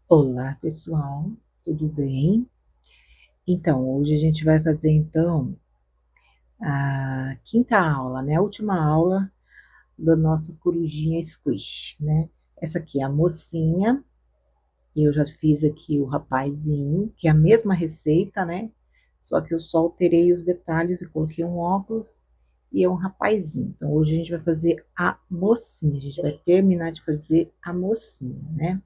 Olá, pessoal, tudo bem? Então, hoje a gente vai fazer então a quinta aula, né? A última aula da nossa corujinha squish, né? Essa aqui é a mocinha, e eu já fiz aqui o rapazinho, que é a mesma receita, né? Só que eu só alterei os detalhes e coloquei um óculos e é um rapazinho. Então, hoje a gente vai fazer a mocinha, a gente vai terminar de fazer a mocinha, né?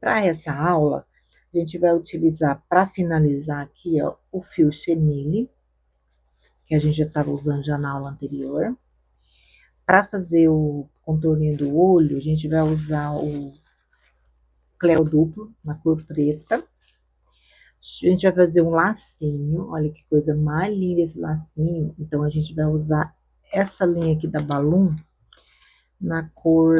Para essa aula, a gente vai utilizar para finalizar aqui, ó, o fio chenille, que a gente já estava usando já na aula anterior. Para fazer o contorninho do olho, a gente vai usar o Cleo duplo, na cor preta. A gente vai fazer um lacinho, olha que coisa mais linda esse lacinho. Então, a gente vai usar essa linha aqui da Balloon na cor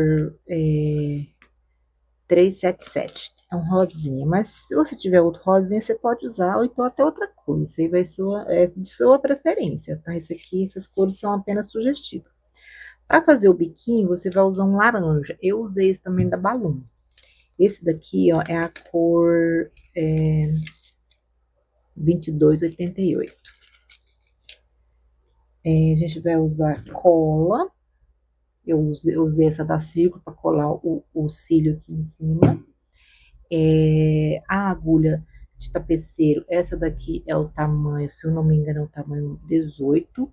377. É um rosinha, mas se você tiver outro rosinha, você pode usar, ou então até outra cor. Isso aí vai de sua preferência, tá? Isso aqui, essas cores são apenas sugestivas. Para fazer o biquinho, você vai usar um laranja. Eu usei esse também da Balloon. Esse daqui, ó, é a cor 2288. A gente vai usar cola. Eu usei essa da Círculo para colar o cílio aqui em cima. A agulha de tapeceiro, essa daqui é o tamanho, se eu não me engano, é o tamanho 18.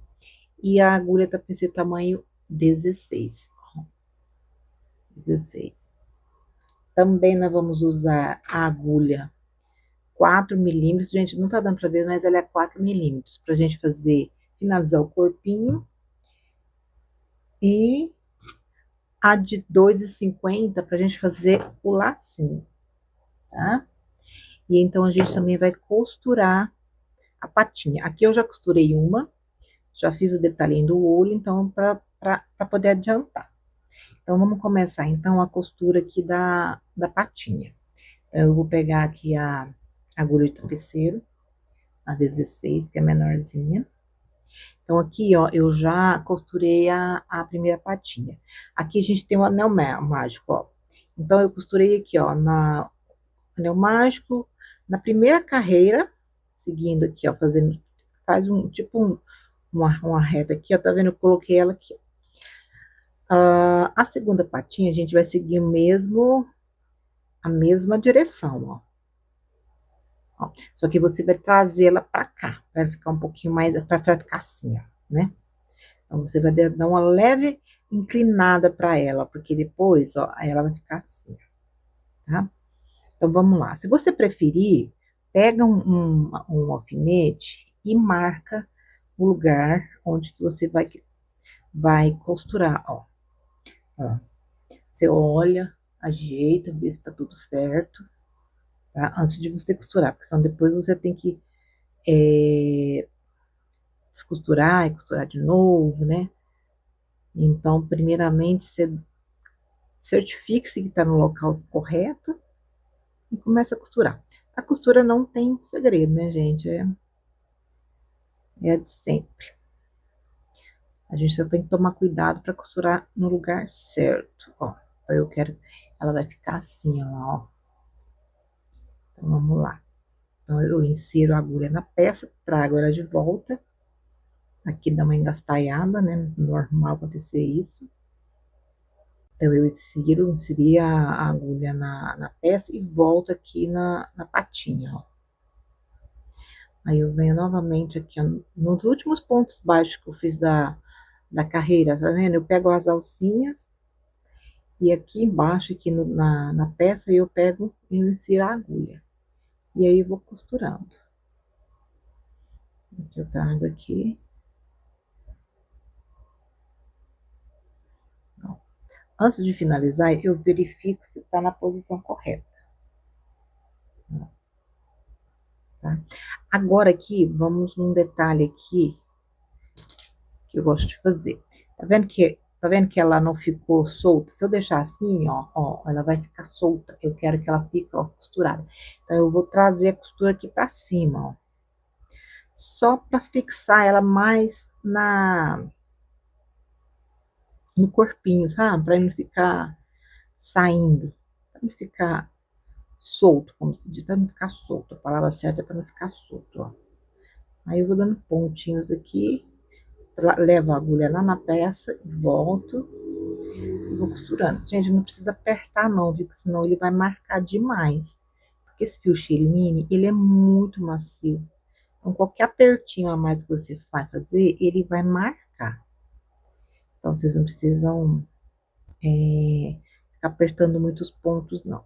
E a agulha tapeceiro tamanho 16. 16. Também nós vamos usar a agulha 4 milímetros. Gente, não tá dando para ver, mas ela é 4 milímetros. Pra gente fazer, finalizar o corpinho. E a de 2,50 pra gente fazer o lacinho, tá? E então a gente também vai costurar a patinha. Aqui eu já costurei uma, já fiz o detalhinho do olho, então para poder adiantar. Então vamos começar então a costura aqui da patinha. Eu vou pegar aqui a agulha de tapeceiro, a 16, que é menorzinha. Então aqui, ó, eu já costurei a primeira patinha. Aqui a gente tem um anel mágico, ó. Então eu costurei aqui, ó, na anel mágico, na primeira carreira, seguindo aqui, ó, fazendo, faz um, tipo uma reta aqui, ó, tá vendo? Eu coloquei ela aqui. A segunda patinha, a gente vai seguir a mesma direção, ó. Ó. Só que você vai trazê-la pra cá, para ficar um pouquinho mais, para ficar assim, ó, né? Então, você vai dar uma leve inclinada para ela, porque depois, ó, ela vai ficar assim, tá? Então, vamos lá. Se você preferir, pega um alfinete e marca o lugar onde que você vai costurar, ó. Ó. Você olha, ajeita, vê se tá tudo certo, tá? Antes de você costurar, porque senão depois você tem que descosturar e costurar de novo, né? Então, primeiramente, você certifique-se que está no local correto e começa a costurar. A costura não tem segredo, né, gente? É a de sempre. A gente só tem que tomar cuidado para costurar no lugar certo, ó. Então, eu quero, ela vai ficar assim, ó. Então, vamos lá. Então, eu insiro a agulha na peça, trago ela de volta. Aqui dá uma engastalhada, né? Normal acontecer isso. Então, eu inseri a agulha na peça e volto aqui na patinha, ó. Aí eu venho novamente aqui, ó, nos últimos pontos baixos que eu fiz da carreira, tá vendo? Eu pego as alcinhas e aqui embaixo, aqui na peça, eu pego e insiro a agulha. E aí eu vou costurando. Aqui eu trago aqui. Ó. Antes de finalizar, eu verifico se está na posição correta. Ó, tá? Agora aqui, vamos num detalhe aqui que eu gosto de fazer. Tá vendo que ela não ficou solta? Se eu deixar assim, ó, ela vai ficar solta. Eu quero que ela fique, ó, costurada. Então, eu vou trazer a costura aqui pra cima, ó. Só pra fixar ela mais no corpinho, sabe? Pra não ficar saindo. Pra não ficar solto, como se diz, para não ficar solto. A palavra certa é para não ficar solto, ó. Aí eu vou dando pontinhos aqui, levo a agulha lá na peça, volto e vou costurando. Gente, não precisa apertar não, viu? Porque senão ele vai marcar demais. Porque esse fio Cheline, ele é muito macio. Então, qualquer apertinho a mais que você vai fazer, ele vai marcar. Então, vocês não precisam ficar apertando muitos pontos, não.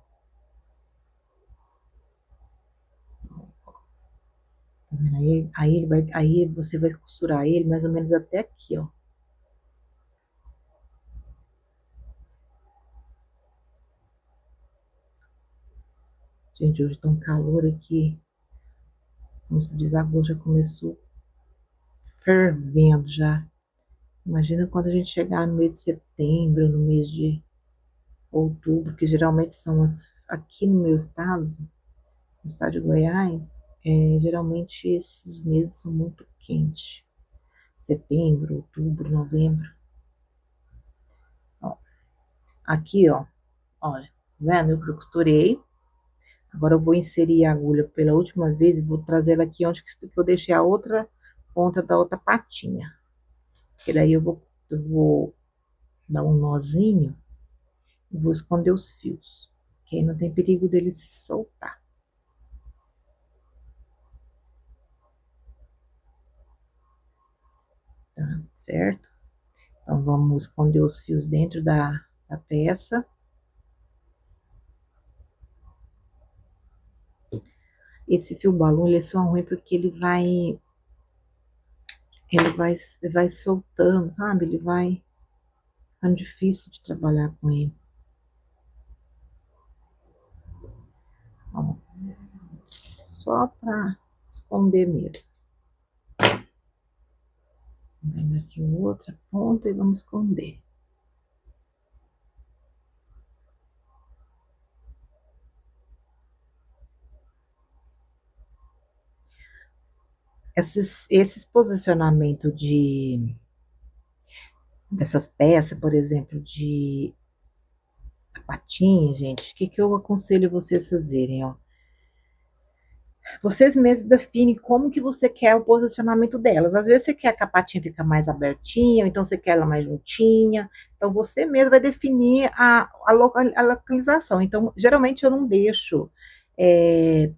Tá vendo? Aí você vai costurar ele mais ou menos até aqui, ó. Gente, hoje tá um calor aqui. Como se diz, a água já começou fervendo já. Imagina quando a gente chegar no mês de setembro, no mês de outubro, que geralmente são aqui no meu estado, no estado de Goiás, geralmente esses meses são muito quentes. Setembro, outubro, novembro. Ó, aqui, ó, olha, tá vendo? Eu costurei. Agora eu vou inserir a agulha pela última vez e vou trazer ela aqui onde que eu deixei a outra ponta da outra patinha. Que daí eu vou dar um nozinho e vou esconder os fios. Que aí não tem perigo dele se soltar. Tá certo? Então vamos esconder os fios dentro da peça. Esse fio balão ele é só ruim porque ele vai soltando, sabe? Ele vai ficando difícil de trabalhar com ele. Ó, só para esconder mesmo. Vamos aqui outra ponta e vamos esconder. Esses posicionamentos dessas peças, por exemplo, de patinha, gente, o que, que eu aconselho vocês fazerem, ó? Vocês mesmos definem como que você quer o posicionamento delas. Às vezes você quer que a patinha fique mais abertinha, ou então você quer ela mais juntinha. Então você mesmo vai definir a localização. Então, geralmente eu não deixo,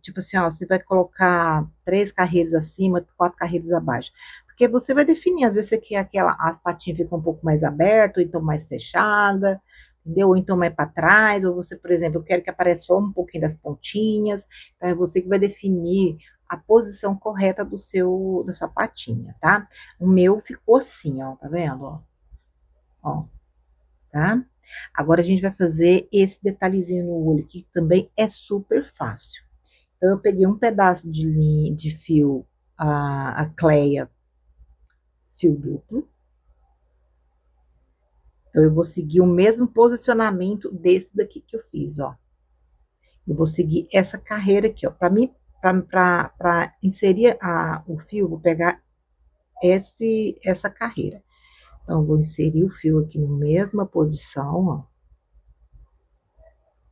tipo assim, ó, você vai colocar 3 carreiras acima, 4 carreiras abaixo. Porque você vai definir, às vezes você quer que as patinhas fiquem um pouco mais abertas, ou então mais fechada, entendeu? Ou então mais para trás, ou você, por exemplo, eu quero que apareça só um pouquinho das pontinhas. Então, é você que vai definir a posição correta da sua patinha, tá? O meu ficou assim, ó, tá vendo? Ó, tá? Agora a gente vai fazer esse detalhezinho no olho, que também é super fácil. Então, eu peguei um pedaço de linha, de fio, a Cleia, fio duplo. Então, eu vou seguir o mesmo posicionamento desse daqui que eu fiz, ó. Eu vou seguir essa carreira aqui, ó. Para mim, para inserir o fio, vou pegar essa carreira. Então, vou inserir o fio aqui na mesma posição, ó.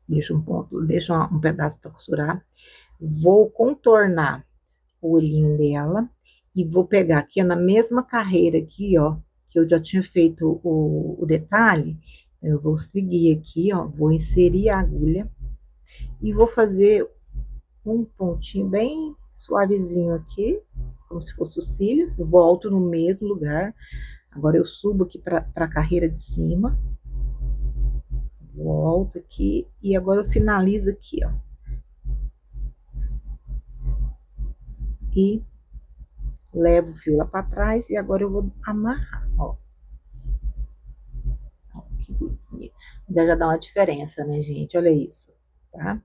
Deixa um pedaço para costurar. Vou contornar o olhinho dela e vou pegar aqui ó, na mesma carreira aqui, ó, que eu já tinha feito o detalhe. Eu vou seguir aqui, ó, vou inserir a agulha e vou fazer um pontinho bem suavezinho aqui, como se fosse os cílios. Eu volto no mesmo lugar. Agora eu subo aqui para a carreira de cima. Volto aqui e agora eu finalizo aqui, ó. E levo o fio lá para trás e agora eu vou amarrar, ó. Ó, que bonitinho. Já dá uma diferença, né, gente? Olha isso, tá?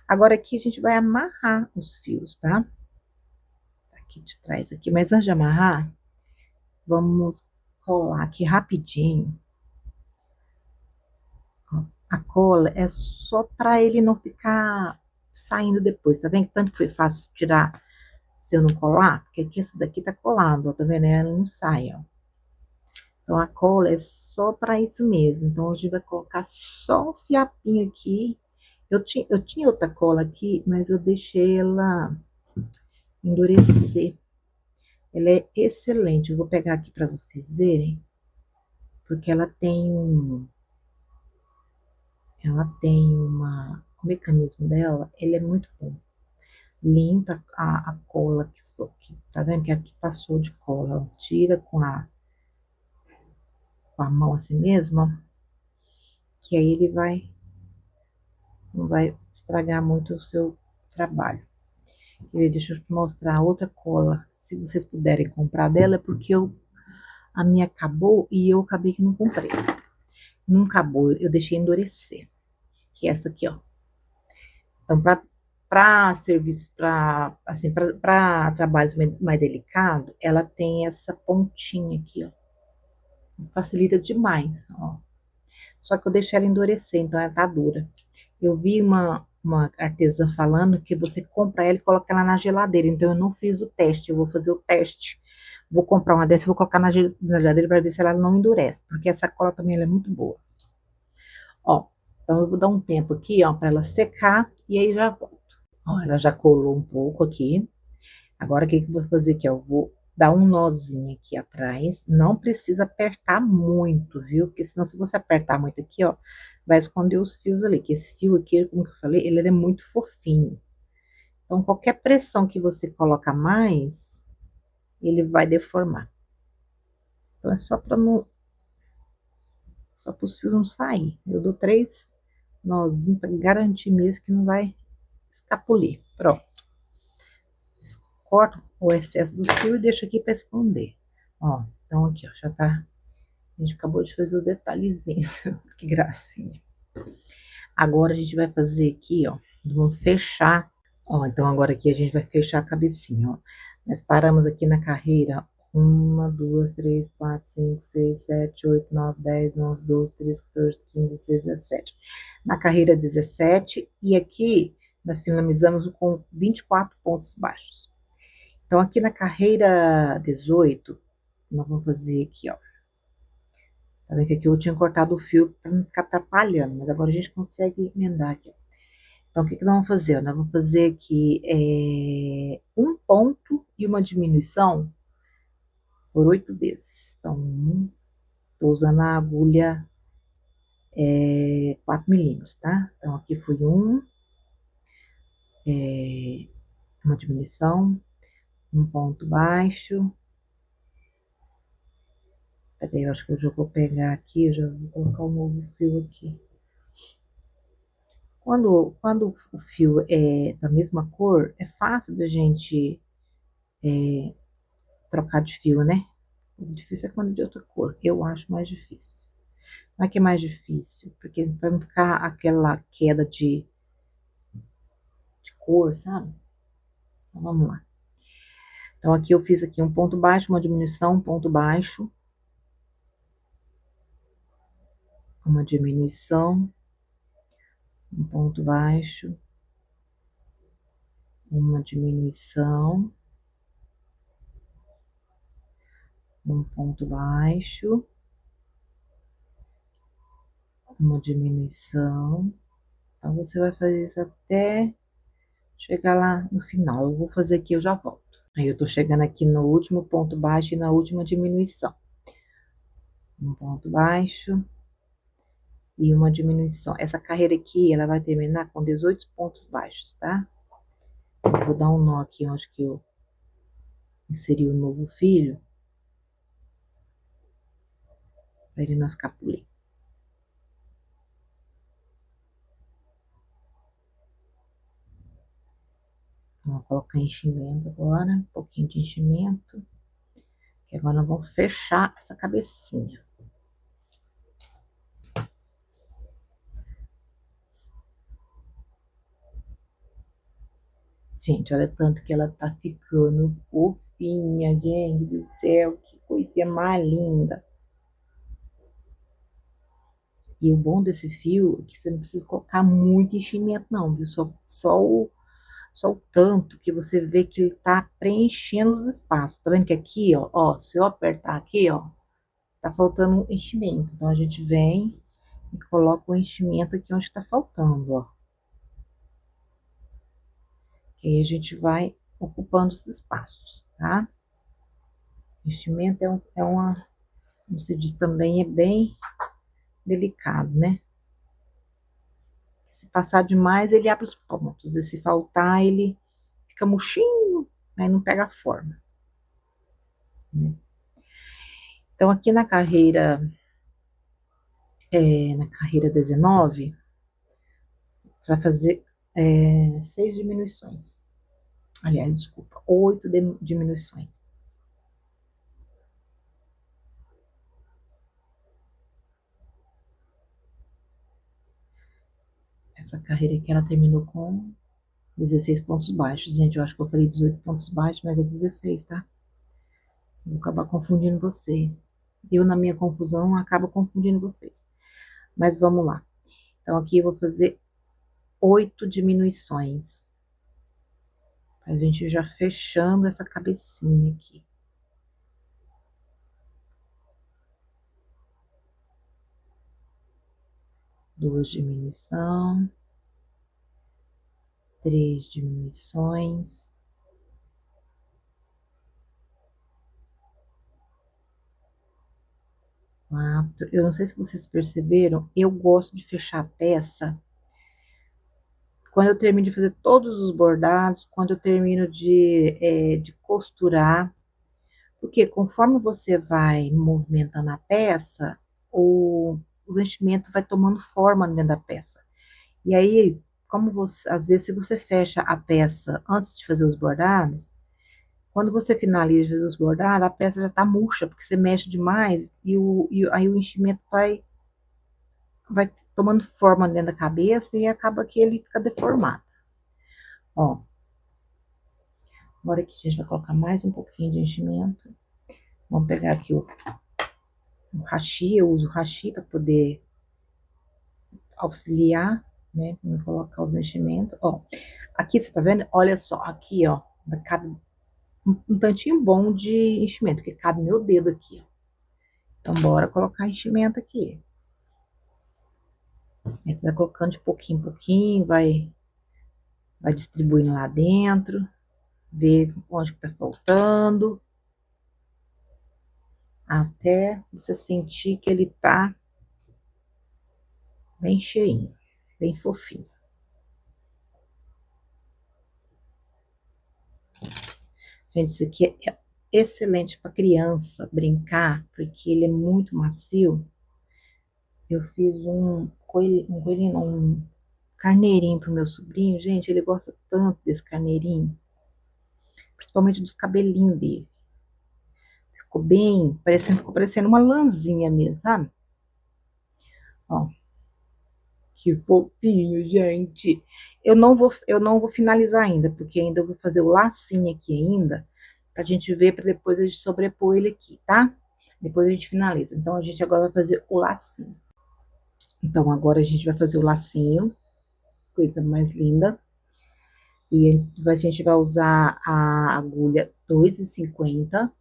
Agora aqui a gente vai amarrar os fios, tá? Aqui de trás aqui, mas antes de amarrar, vamos colar aqui rapidinho. Ó, a cola é só para ele não ficar saindo depois, tá vendo? Tanto que foi fácil tirar se eu não colar, porque aqui esse daqui tá colado, ó, tá vendo? Ela não sai, ó. Então a cola é só para isso mesmo. Então a gente vai colocar só um fiapinho aqui Eu tinha outra cola aqui, mas eu deixei ela endurecer. Ela é excelente. Eu vou pegar aqui para vocês verem, porque o mecanismo dela, ele é muito bom. Limpa a cola que tá vendo que aqui passou de cola, ó. Tira com a mão assim mesmo, ó, que aí ele não vai estragar muito o seu trabalho. Deixa eu te mostrar outra cola. Se vocês puderem comprar dela, é porque a minha acabou e eu acabei que não comprei. Não acabou, eu deixei endurecer. Que é essa aqui, ó. Então, para serviço, para assim, para trabalhos mais delicados, ela tem essa pontinha aqui, ó. Facilita demais, ó. Só que eu deixei ela endurecer, então ela tá dura. Eu vi uma artesã falando que você compra ela e coloca ela na geladeira. Então eu não fiz o teste, eu vou fazer o teste. Vou comprar uma dessa e vou colocar na geladeira para ver se ela não endurece, porque essa cola também ela é muito boa. Ó, então eu vou dar um tempo aqui, ó, para ela secar e aí já volto. Ó, ela já colou um pouco aqui. Agora o que que eu vou fazer aqui, ó? Eu vou dar um nozinho aqui atrás. Não precisa apertar muito, viu? Porque senão se você apertar muito aqui, ó, vai esconder os fios ali. Que esse fio aqui, como eu falei, ele é muito fofinho. Então qualquer pressão que você coloca mais, ele vai deformar. Então é só para não, só para os fios não sair. Eu dou 3 nozinhos para garantir mesmo que não vai escapulir. Pronto. Corto o excesso do fio e deixo aqui para esconder. Ó, então aqui, ó, já tá. A gente acabou de fazer os detalhezinhos. Que gracinha. Agora a gente vai fazer aqui, ó. Vamos fechar. Ó, então agora aqui a gente vai fechar a cabecinha, ó. Nós paramos aqui na carreira. 1, 2, 3, 4, 5, 6, 7, 8, 9, 10, 11, 12, 13, 14, 15, 16, 17. Na carreira 17, e aqui nós finalizamos com 24 pontos baixos. Então, aqui na carreira 18, nós vamos fazer aqui, ó. Tá vendo que aqui eu tinha cortado o fio para não ficar atrapalhando, mas agora a gente consegue emendar aqui, ó. Então, o que que nós vamos fazer? Nós vamos fazer aqui um ponto e uma diminuição por 8 vezes. Então, tô usando a agulha 4 milímetros, tá? Então, aqui foi uma diminuição, um ponto baixo. Peraí, eu acho que eu já vou pegar aqui, eu já vou colocar um novo fio aqui. Quando o fio é da mesma cor, é fácil da gente trocar de fio, né? O difícil é quando é de outra cor. Eu acho mais difícil. Não é que é mais difícil, porque para não ficar aquela queda de cor, sabe? Então vamos lá. Então aqui eu fiz aqui um ponto baixo, uma diminuição, um ponto baixo, uma diminuição, um ponto baixo, uma diminuição, um ponto baixo, uma diminuição. Então você vai fazer isso até chegar lá no final. Eu vou fazer aqui, eu já volto. Aí eu tô chegando aqui no último ponto baixo e na última diminuição. Um ponto baixo e uma diminuição. Essa carreira aqui, ela vai terminar com 18 pontos baixos, tá? Eu vou dar um nó aqui onde que eu inseri o novo fio, para ele não escapulir. Vamos colocar enchimento agora, um pouquinho de enchimento. Que agora nós vamos fechar essa cabecinha. Gente, olha tanto que ela tá ficando fofinha, gente do céu, que coisa mais linda. E o bom desse fio é que você não precisa colocar muito enchimento não, viu? Só o tanto que você vê que ele tá preenchendo os espaços. Tá vendo que aqui, ó, se eu apertar aqui, ó, tá faltando um enchimento. Então a gente vem e coloca o enchimento aqui onde tá faltando, ó. E aí a gente vai ocupando os espaços, tá? Vestimento como se diz também, é bem delicado, né? Se passar demais, ele abre os pontos. E se faltar, ele fica murchinho, aí não pega forma, né? Então, aqui na carreira 19, você vai fazer 6 diminuições. Aliás, desculpa, 8 diminuições. Essa carreira aqui, ela terminou com 16 pontos baixos. Gente, eu acho que eu falei 18 pontos baixos, mas é 16, tá? Vou acabar confundindo vocês. Eu, na minha confusão, acabo confundindo vocês. Mas vamos lá. Então, aqui eu vou fazer 8 diminuições. A gente já fechando essa cabecinha aqui. Duas diminuições. 3 diminuições. 4. Eu não sei se vocês perceberam, eu gosto de fechar a peça quando eu termino de fazer todos os bordados, quando eu termino de costurar, porque conforme você vai movimentando a peça, os enchimentos vai tomando forma dentro da peça. E aí, como você, às vezes, se você fecha a peça antes de fazer os bordados, quando você finaliza de fazer os bordados, a peça já tá murcha, porque você mexe demais e aí o enchimento vai tomando forma dentro da cabeça e acaba que ele fica deformado. Ó, agora aqui a gente vai colocar mais um pouquinho de enchimento. Vamos pegar aqui o hashi, eu uso o hashi para poder auxiliar, né, para colocar os enchimentos. Ó, aqui você tá vendo? Olha só, aqui, ó, cabe um tantinho bom de enchimento, que cabe meu dedo aqui, ó. Então, bora colocar enchimento aqui. Aí você vai colocando de pouquinho em pouquinho, vai distribuindo lá dentro, ver onde que tá faltando, até você sentir que ele tá bem cheinho, bem fofinho. Gente, isso aqui é excelente para criança brincar, porque ele é muito macio. Eu fiz um carneirinho pro meu sobrinho. Gente, ele gosta tanto desse carneirinho, principalmente dos cabelinhos dele. Ficou parecendo uma lãzinha mesmo, sabe? Ó, que fofinho, gente. Eu não vou finalizar ainda, porque ainda eu vou fazer o lacinho aqui ainda, pra gente ver, pra depois a gente sobrepor ele aqui, tá? Depois a gente finaliza. Então, a gente agora vai fazer o lacinho. Então, agora a gente vai fazer o lacinho, coisa mais linda. E a gente vai usar a agulha 2,50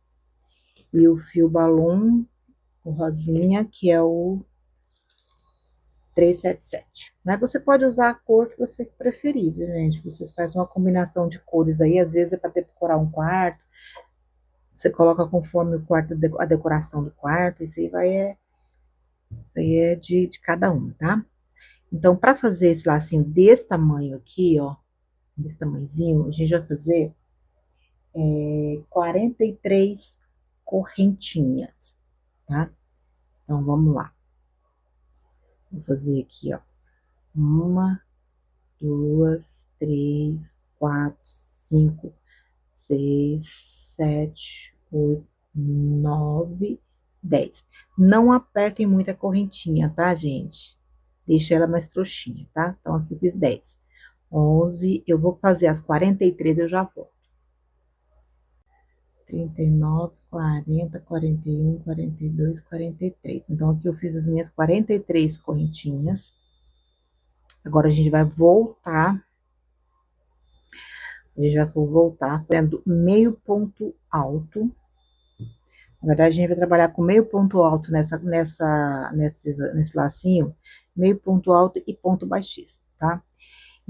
e o fio balloon, o rosinha, que é o 377, né? Você pode usar a cor que você preferir, viu, gente? Vocês fazem uma combinação de cores aí, às vezes é para decorar um quarto, você coloca conforme o quarto, a decoração do quarto, isso aí é de cada um, tá? Então, para fazer esse lacinho desse tamanho aqui, ó, desse tamanhozinho, a gente vai fazer 43 correntinhas, tá? Então, vamos lá. Vou fazer aqui, ó, uma, duas, três, quatro, cinco, seis, sete, oito, nove, 10. Não apertem muito a correntinha, tá, gente? Deixa ela mais frouxinha, tá? Então, aqui eu fiz 10. 11, eu vou fazer as 43, eu já vou. 39, 40, 41, 42, 43. Então, aqui eu fiz as minhas 43 correntinhas. Agora, a gente vai voltar. A gente vai voltar fazendo meio ponto alto. Na verdade, a gente vai trabalhar com meio ponto alto nesse lacinho, meio ponto alto e ponto baixíssimo, tá?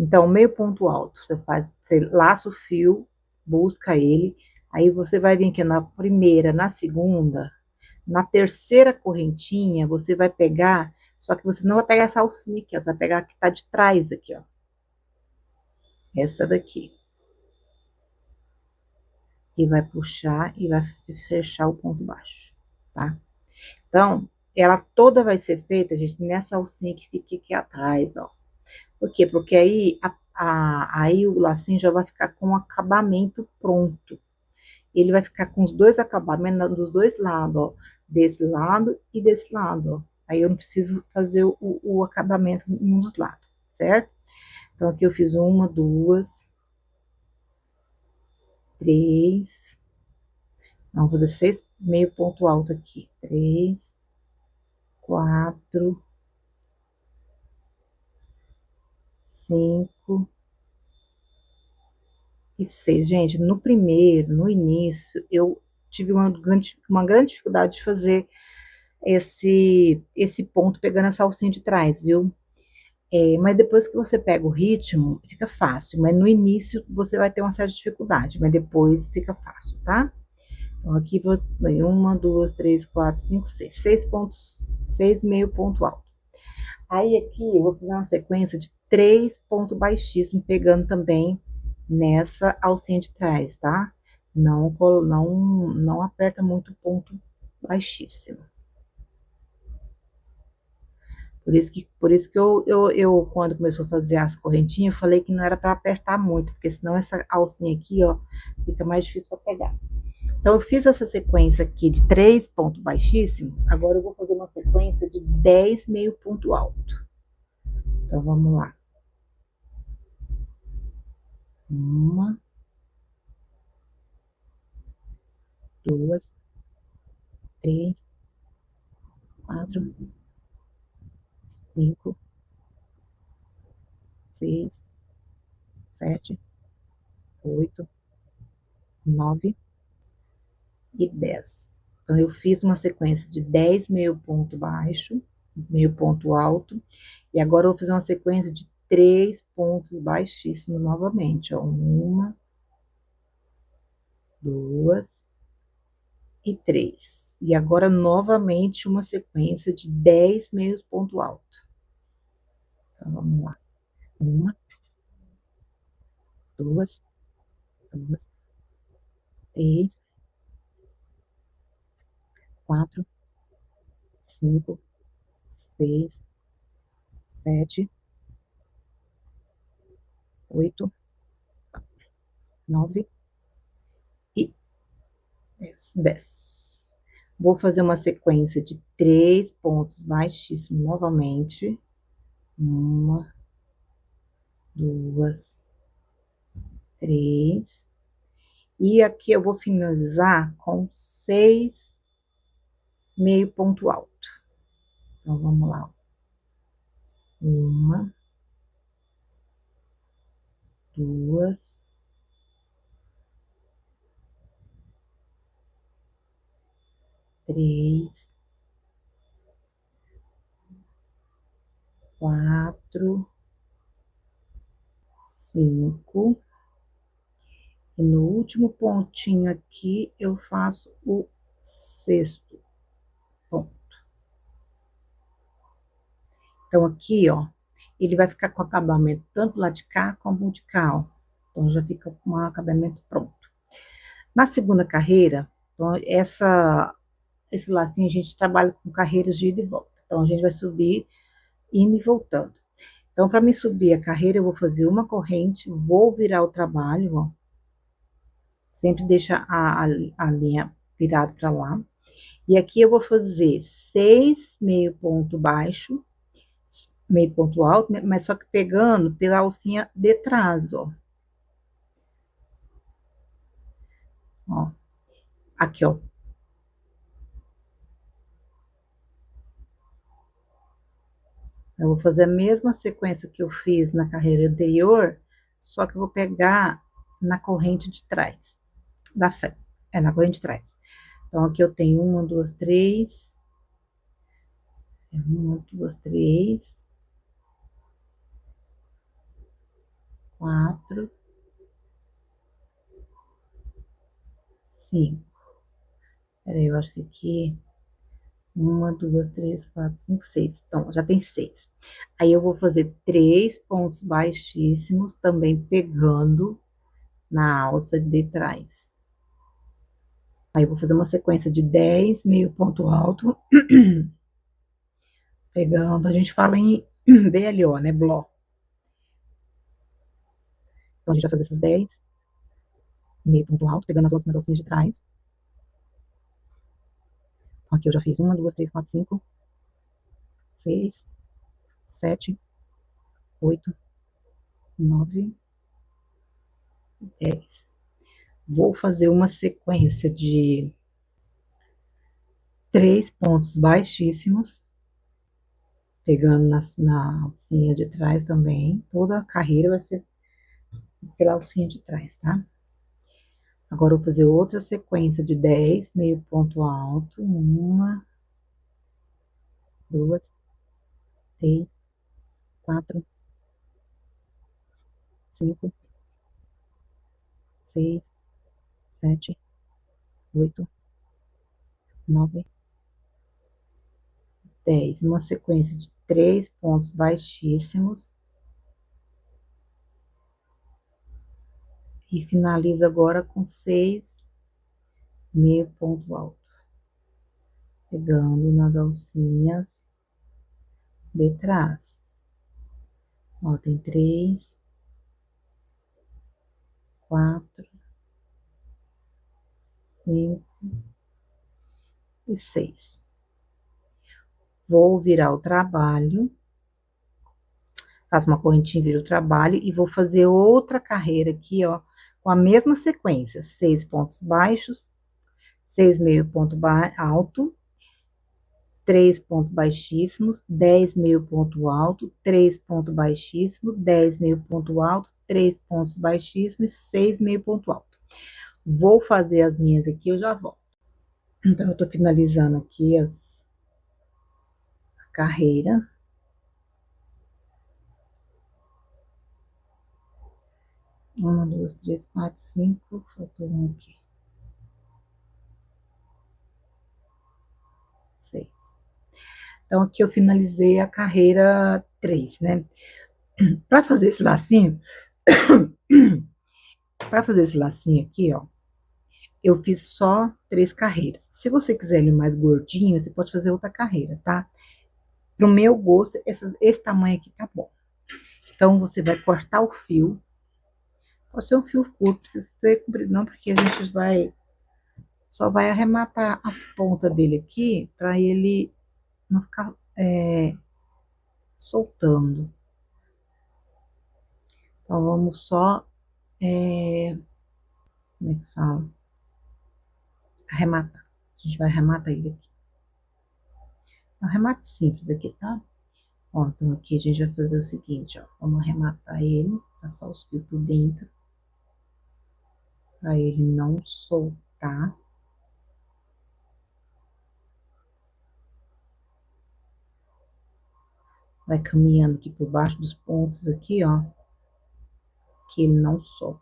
Então, meio ponto alto, você laça o fio, busca ele, aí você vai vir aqui na primeira, na segunda, na terceira correntinha, você vai pegar, só que você não vai pegar essa alcinha aqui, ó, você vai pegar a que tá de trás aqui, ó. Essa daqui. E vai puxar e vai fechar o ponto baixo, tá? Então, ela toda vai ser feita, gente, nessa alcinha que fica aqui atrás, ó. Por quê? Porque aí, aí o lacinho já vai ficar com o acabamento pronto. Ele vai ficar com os dois acabamentos dos dois lados, ó. Desse lado e desse lado, ó. Aí eu não preciso fazer o acabamento em um dos lados, certo? Então, aqui eu fiz uma, duas, três. Não, vou fazer 6 meio ponto alto aqui. 3, 4, 5 e 6. Gente, no primeiro, no início, eu tive uma grande dificuldade de fazer esse ponto pegando essa alcinha de trás, viu? Mas depois que você pega o ritmo, fica fácil. Mas no início você vai ter uma certa dificuldade, mas depois fica fácil, tá? Então, aqui vou uma, duas, três, quatro, cinco, seis. 6 pontos, 6 meio ponto alto. Aí aqui eu vou fazer uma sequência de 3 pontos baixíssimos, pegando também nessa alcinha de trás, tá? Não aperta muito o ponto baixíssimo. Por isso que eu, quando começou a fazer as correntinhas, eu falei que não era para apertar muito, porque senão essa alcinha aqui, ó, fica mais difícil para pegar. Então, eu fiz essa sequência aqui de 3 pontos baixíssimos, agora eu vou fazer uma sequência de 10 meio ponto alto. Então, vamos lá. Uma, duas, três, quatro, cinco, seis, sete, oito, 9 e 10. Então, eu fiz uma sequência de 10 meio ponto baixo, meio ponto alto, e agora eu vou fazer uma sequência de 3 pontos baixíssimos novamente, ó. Uma, duas e três. E agora, novamente, uma sequência de 10 meios ponto alto. Então, vamos lá. Uma, duas, três, quatro, cinco, seis, sete, oito, 9 e 10. Vou fazer uma sequência de 3 pontos baixíssimos novamente. Uma, duas, três. E aqui eu vou finalizar com 6 meio ponto alto. Então, vamos lá. Uma, duas, três, quatro, cinco. E no último pontinho aqui, eu faço o 6º ponto. Então, aqui, ó, ele vai ficar com acabamento tanto lá de cá como de cá, ó. Então, já fica com o acabamento pronto. Na segunda carreira, então, esse lacinho a gente trabalha com carreiras de ida e volta. Então, a gente vai subir, indo e voltando. Então, para me subir a carreira, eu vou fazer uma corrente, vou virar o trabalho, ó. Sempre deixa a linha virada para lá. E aqui eu vou fazer 6 meio ponto baixo, meio ponto alto, né? Mas só que pegando pela alcinha de trás, ó. Ó. Aqui, ó. Eu vou fazer a mesma sequência que eu fiz na carreira anterior, só que eu vou pegar na corrente de trás, da frente. Na corrente de trás. Então, aqui eu tenho uma, duas, três. Uma, duas, três. 4, 5. Peraí, eu acho que aqui, 1, 2, 3, 4, 5, 6. Então, já tem 6. Aí, eu vou fazer 3 pontos baixíssimos, também pegando na alça de trás. Aí, eu vou fazer uma sequência de 10, meio ponto alto, pegando, a gente fala em BLO, né, Bló. Então, a gente vai fazer esses 10, meio ponto alto, pegando as nas alcinhas de trás. Então, aqui eu já fiz 1, 2, 3, 4, 5, 6, 7, 8, 9, 10. Vou fazer uma sequência de 3 pontos baixíssimos, pegando na alcinha de trás também. Toda a carreira vai ser pela alcinha de trás, tá? Agora eu vou fazer outra sequência de 10, meio ponto alto. 1, 2, 3, 4, 5, 6, 7, 8, 9, 10. Uma sequência de 3 pontos baixíssimos. E finalizo agora com 6, meio ponto alto. Pegando nas alcinhas de trás. Ó, tem 3, 4, 5 e 6. Vou virar o trabalho. Faço uma correntinha, viro o trabalho e vou fazer outra carreira aqui, ó, com a mesma sequência. 6 pontos baixos, 6 meio ponto alto, 3 pontos baixíssimos, 10 meio ponto alto, 3 pontos baixíssimos, 10 meio ponto alto, 3 pontos baixíssimos e 6 meio ponto alto. Vou fazer as minhas aqui, eu já volto. Então, eu tô finalizando aqui a carreira. 1, 2, 3, 4, 5, faltou um aqui. 6. Então, aqui eu finalizei a carreira 3, né? Para fazer esse lacinho, para fazer esse lacinho aqui, ó, eu fiz só 3 carreiras. Se você quiser ele mais gordinho, você pode fazer outra carreira, tá? Pro meu gosto, esse tamanho aqui tá bom. Então, você vai cortar o fio. Pode ser um fio curto, precisa ser comprido não, porque a gente só vai arrematar as pontas dele aqui, para ele não ficar soltando. Então, vamos só, como é que fala? Arrematar. A gente vai arrematar ele aqui. É um remate simples aqui, tá? Ó, então aqui a gente vai fazer o seguinte, ó. Vamos arrematar ele, passar os fios por dentro, para ele não soltar. Vai caminhando aqui por baixo dos pontos aqui, ó, que ele não solta.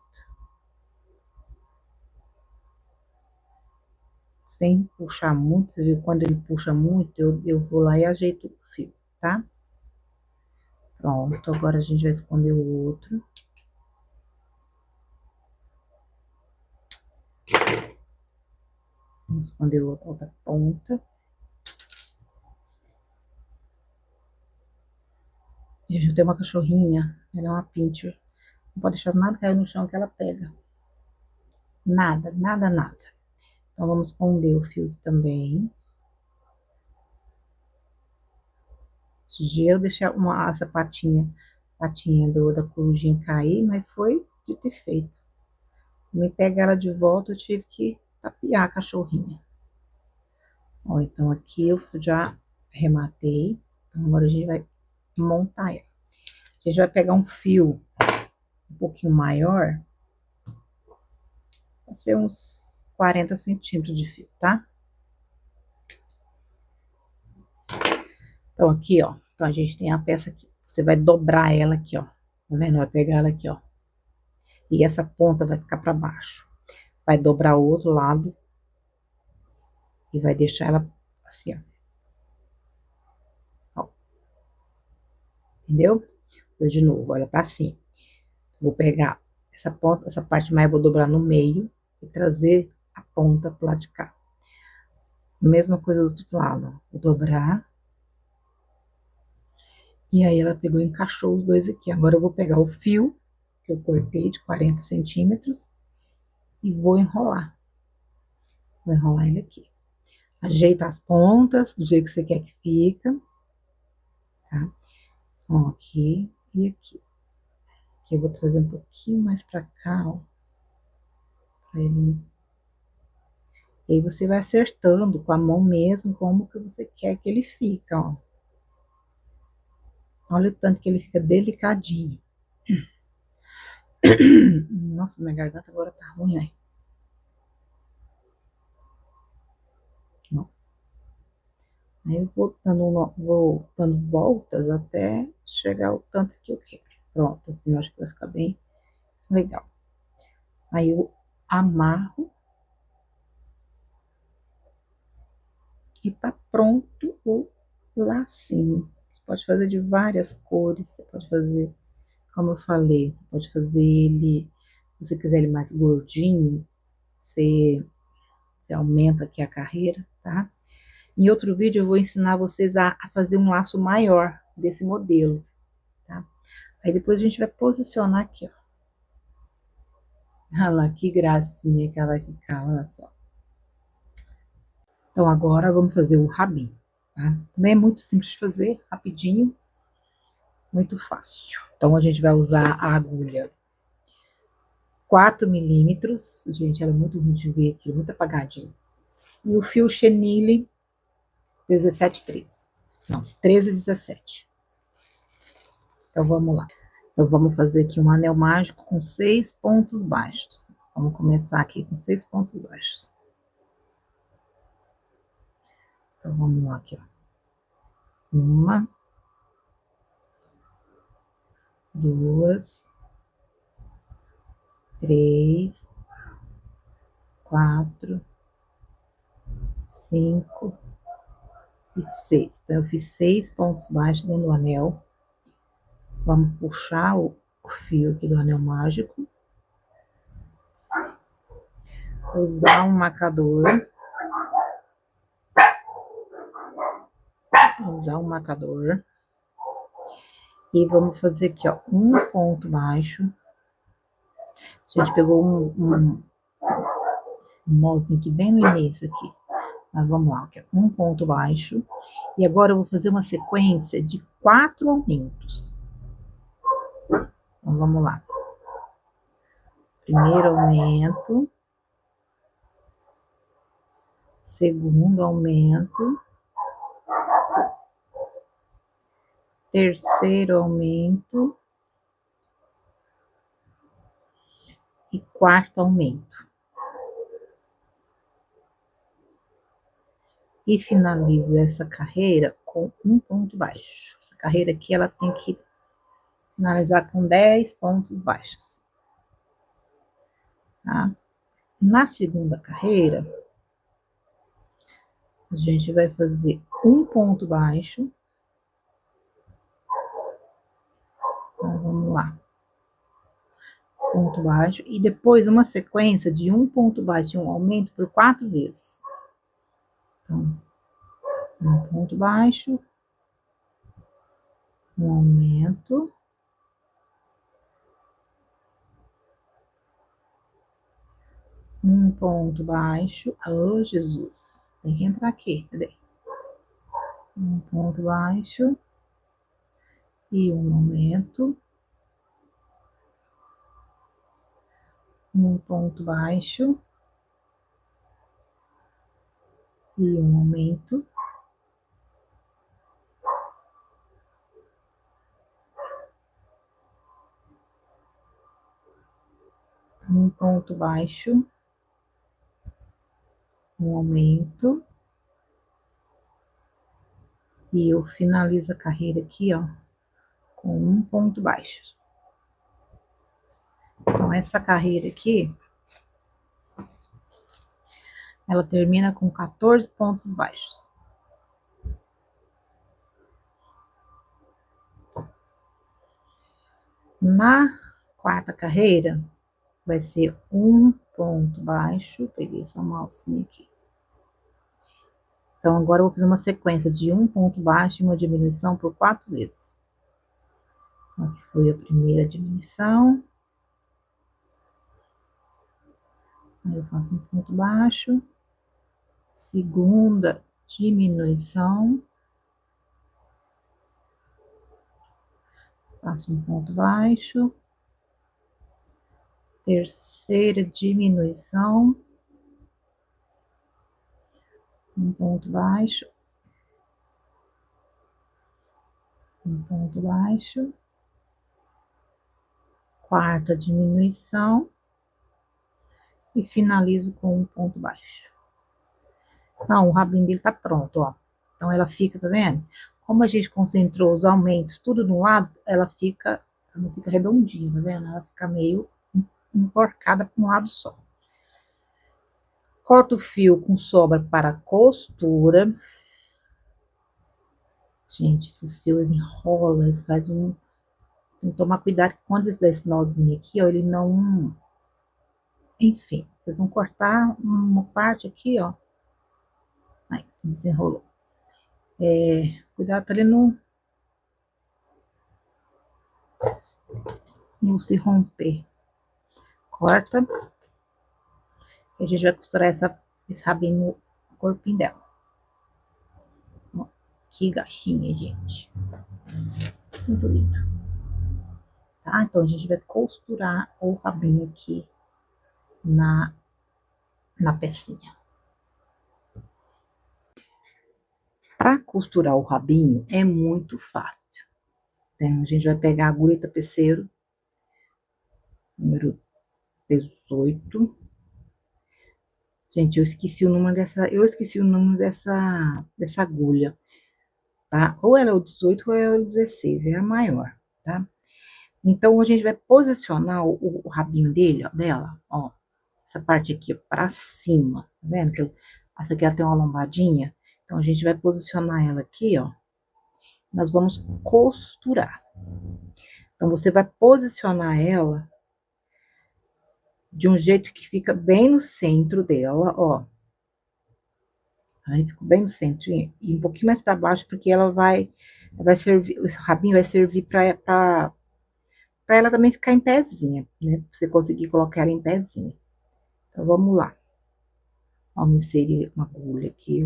Sem puxar muito, você viu? Quando ele puxa muito, eu vou lá e ajeito o fio, tá? Pronto, agora a gente vai esconder o outro. Vamos esconder a outra ponta. Eu já tenho uma cachorrinha, ela é uma pincher. Não pode deixar nada cair no chão que ela pega. Nada, nada, nada. Então, vamos esconder o fio também. Esse dia eu deixei essa patinha da corujinha cair, mas foi de ter feito. Me pegar ela de volta, eu tive que tapear a cachorrinha. Ó, então aqui eu já rematei. Então, agora a gente vai montar ela. A gente vai pegar um fio um pouquinho maior. Vai ser uns 40 centímetros de fio, tá? Então, aqui, ó. Então, a gente tem a peça aqui. Você vai dobrar ela aqui, ó. Tá vendo? Vai pegar ela aqui, ó. e essa ponta vai ficar para baixo. Vai dobrar o outro lado e vai deixar ela assim, ó. Entendeu? De novo, ela tá assim. Vou pegar essa ponta, essa parte mais, vou dobrar no meio e trazer a ponta pro lado de cá. Mesma coisa do outro lado, ó. Vou dobrar. E aí ela pegou e encaixou os dois aqui. Agora eu vou pegar o fio que eu cortei de 40 centímetros e vou enrolar. Vou enrolar ele aqui. Ajeita as pontas do jeito que você quer que fica, tá? Ó, aqui e aqui. Aqui eu vou trazer um pouquinho mais pra cá, ó. Pra ele... E aí você vai acertando com a mão mesmo como que você quer que ele fica, ó. Olha o tanto que ele fica delicadinho. Nossa, minha garganta agora tá ruim, né? Aí eu vou dando voltas até chegar ao tanto que eu quero. Pronto, assim eu acho que vai ficar bem legal. Aí eu amarro e tá pronto o lacinho. Você pode fazer de várias cores, você pode fazer, como eu falei, você pode fazer ele, se você quiser ele mais gordinho, você aumenta aqui a carreira, tá? Em outro vídeo eu vou ensinar vocês a fazer um laço maior desse modelo, tá? Aí depois a gente vai posicionar aqui, ó. Olha lá, que gracinha que ela vai ficar, olha só. Então agora vamos fazer o rabinho, tá? Também é muito simples de fazer, rapidinho, muito fácil. Então a gente vai usar a agulha 4 milímetros, gente, ela é muito ruim de ver aqui, muito apagadinho. E o fio chenille 17,13. Não, 13,17. Então vamos lá. Então vamos fazer aqui um anel mágico com 6 pontos baixos. Vamos começar aqui com 6 pontos baixos. Então vamos lá aqui, ó. Uma, duas, três, quatro, cinco e seis. Então eu fiz 6 pontos baixos dentro do anel. Vamos puxar o fio aqui do anel mágico. Usar um marcador. Usar um marcador. E vamos fazer aqui, ó, um ponto baixo. A gente pegou um nozinho aqui bem no início aqui. Mas vamos lá, aqui, um ponto baixo. E agora eu vou fazer uma sequência de 4 aumentos. Então vamos lá. Primeiro aumento. Segundo aumento. Terceiro aumento. E quarto aumento. E finalizo essa carreira com um ponto baixo. Essa carreira aqui, ela tem que finalizar com 10 pontos baixos. Tá? Na segunda carreira, a gente vai fazer um ponto baixo. Então, vamos lá. Ponto baixo. E depois uma sequência de um ponto baixo e um aumento por 4 vezes. Então, um ponto baixo. Um aumento. Um ponto baixo. Oh, Jesus. Tem que entrar aqui. Cadê? Um ponto baixo. E um aumento. Um ponto baixo. E um aumento. Um ponto baixo. Um aumento. E eu finalizo a carreira aqui, ó, com um ponto baixo. Então, Então, essa carreira aqui, ela termina com 14 pontos baixos. Na quarta carreira, vai ser um ponto baixo. Peguei só uma alcinha aqui. Então, agora eu vou fazer uma sequência de um ponto baixo e uma diminuição por 4 vezes. Aqui foi a primeira diminuição. Aí eu faço um ponto baixo. Segunda diminuição. Faço um ponto baixo. Terceira diminuição. Um ponto baixo. Um ponto baixo. Quarta diminuição. E finalizo com um ponto baixo. Então, o rabinho dele tá pronto, ó. Então, ela fica, tá vendo? Como a gente concentrou os aumentos tudo no lado, ela não fica redondinha, tá vendo? Ela fica meio enforcada para um lado só. Corto o fio com sobra para costura. Gente, esses fios enrolam, eles fazem um... Tem que tomar cuidado que quando eles dão esse nozinho aqui, ó, ele não... Enfim, vocês vão cortar uma parte aqui, ó. Aí, desenrolou. Cuidado para ele não se romper. Corta. E a gente vai costurar esse rabinho no corpinho dela. Ó, que gatinha, gente. Muito lindo. Tá? Então, a gente vai costurar o rabinho aqui na pecinha. Para costurar o rabinho é muito fácil. Então, a gente vai pegar a agulha tapeceiro, número 18. Gente, eu esqueci o nome dessa agulha, tá? Ou ela é o 18 ou é o 16, é a maior, tá? Então, a gente vai posicionar o rabinho dela, ó, essa parte aqui para cima, tá vendo? Essa aqui ela tem uma lombadinha, então a gente vai posicionar ela aqui, ó. Nós vamos costurar. Então, você vai posicionar ela de um jeito que fica bem no centro dela, ó. Aí ficou bem no centro e um pouquinho mais para baixo, porque ela vai servir, o rabinho vai servir para ela também ficar em pezinha, né? Pra você conseguir colocar ela em pezinha. Então, vamos lá. Vamos inserir uma agulha aqui,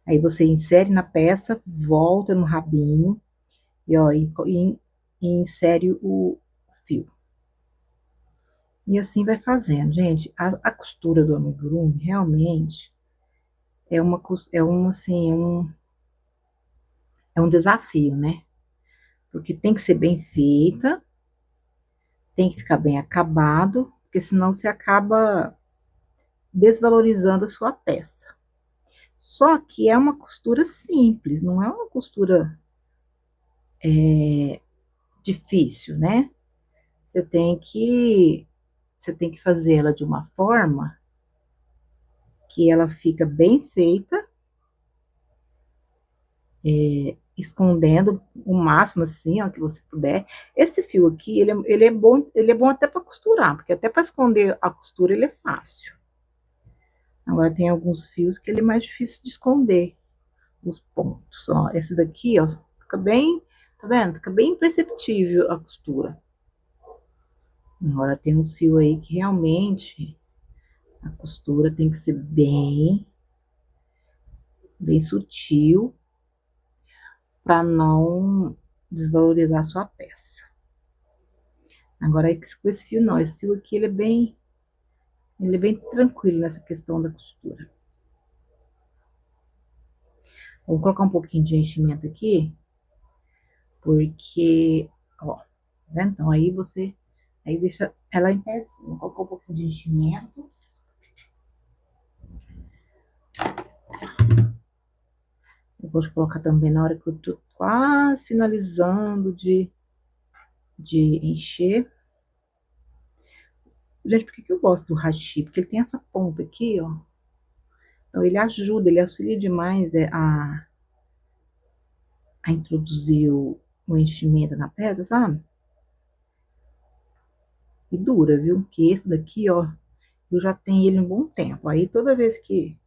aí você insere na peça, volta no rabinho, e ó, e insere o fio. E assim vai fazendo, gente. A costura do amigurumi realmente assim, é um desafio, né? Porque tem que ser bem feita, tem que ficar bem acabado, porque senão você acaba desvalorizando a sua peça. Só que é uma costura simples, não é uma costura difícil, né? Você tem que fazer ela de uma forma que ela fica bem feita, escondendo o máximo assim, ó, que você puder. Esse fio aqui, ele é bom até para costurar, porque até para esconder a costura ele é fácil. Agora tem alguns fios que ele é mais difícil de esconder os pontos, ó. Esse daqui, ó, fica bem, tá vendo? Fica bem imperceptível a costura. Agora tem uns fios aí que realmente a costura tem que ser bem sutil para não desvalorizar a sua peça. Agora com esse fio não, esse fio aqui ele é bem tranquilo nessa questão da costura. Vou colocar um pouquinho de enchimento aqui, porque, ó, tá vendo? Então aí deixa ela em pezinho. Vou colocar um pouquinho de enchimento. Eu vou colocar também na hora que eu tô quase finalizando de de encher. Gente, por que eu gosto do hashi? Porque ele tem essa ponta aqui, ó. Então, ele ajuda, ele auxilia demais a introduzir o enchimento na peça, sabe? E dura, viu? Que esse daqui, ó, eu já tenho ele um bom tempo. Aí, toda vez que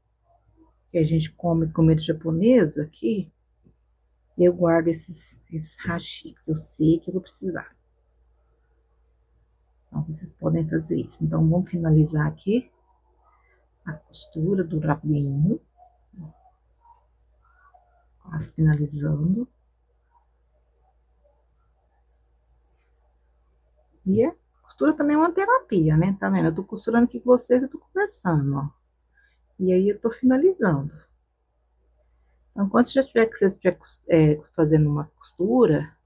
a gente come comida japonesa aqui, eu guardo esses hashi, que eu sei que eu vou precisar. Então, vocês podem fazer isso. Então, vamos finalizar aqui a costura do rabinho. Quase finalizando. E a costura também é uma terapia, né? Tá vendo? Eu tô costurando aqui com vocês, eu tô conversando, ó. E aí eu tô finalizando. Então, quando já tiver que você estiver fazendo uma costura,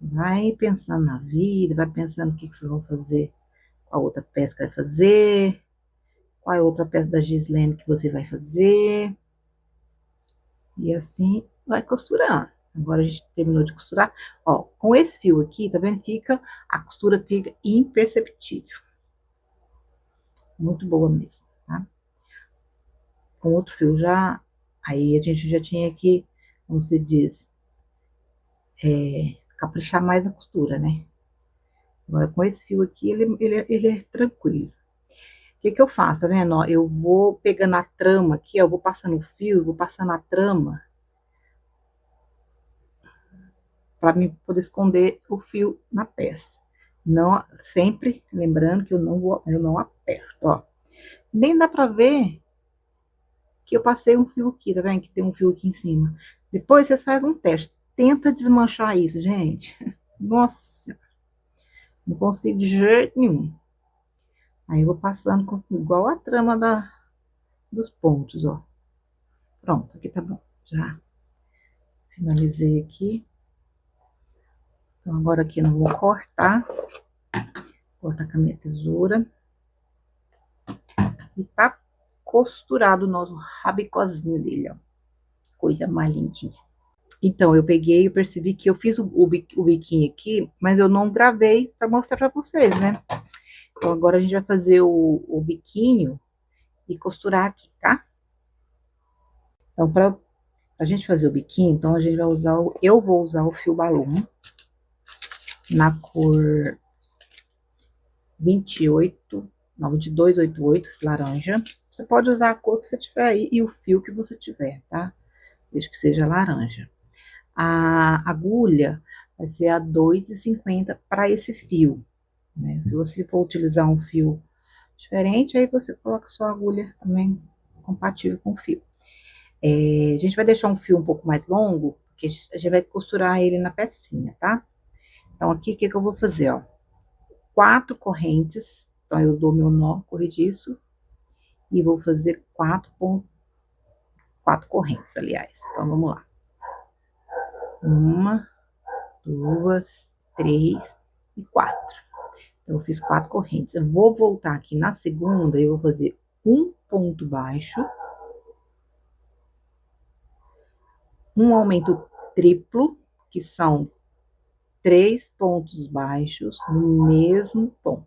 vai pensando na vida, vai pensando o que vocês vão fazer com a outra peça que vai fazer, qual é a outra peça da Gislene que você vai fazer. E assim vai costurando. Agora a gente terminou de costurar. Ó, com esse fio aqui, tá vendo? A costura fica imperceptível. Muito boa mesmo, tá? Com outro fio já, aí a gente já tinha que, como se diz, caprichar mais na costura, né? Agora com esse fio aqui, ele é tranquilo. O que que eu faço, tá vendo? Ó, eu vou pegando a trama aqui, ó, eu vou passando o fio, vou passando a trama para mim poder esconder o fio na peça. Não, sempre lembrando que eu não aperto, ó. Nem dá pra ver que eu passei um fio aqui, tá vendo? Que tem um fio aqui em cima. Depois vocês fazem um teste. Tenta desmanchar isso, gente. Nossa, não consigo de jeito nenhum. Aí eu vou passando igual a trama dos pontos, ó. Pronto, aqui tá bom. Já finalizei aqui. Então agora aqui eu não vou cortar. Cortar com a minha tesoura. E tá costurado o nosso rabicozinho dele, ó. Coisa mais lindinha. Então, eu peguei, eu percebi que eu fiz o biquinho aqui, mas eu não gravei para mostrar para vocês, né? Então, agora a gente vai fazer o biquinho e costurar aqui, tá? Então, para a gente fazer o biquinho, então a gente vai usar, eu vou usar o fio balão na cor 28, não, 2288, esse laranja. Você pode usar a cor que você tiver aí e o fio que você tiver, tá? Desde que seja laranja. A agulha vai ser a 2,50 para esse fio, né? Se você for utilizar um fio diferente, aí você coloca sua agulha também compatível com o fio. A gente vai deixar um fio um pouco mais longo, porque a gente vai costurar ele na pecinha, tá? Então, aqui, o que que eu vou fazer, ó? 4 correntes, então eu dou meu nó corrediço e vou fazer 4 correntes, aliás. Então, vamos lá. 1, 2, 3 e 4. Então, eu fiz 4 correntes. Eu vou voltar aqui na segunda e eu vou fazer um ponto baixo, um aumento triplo, que são 3 pontos baixos no mesmo ponto.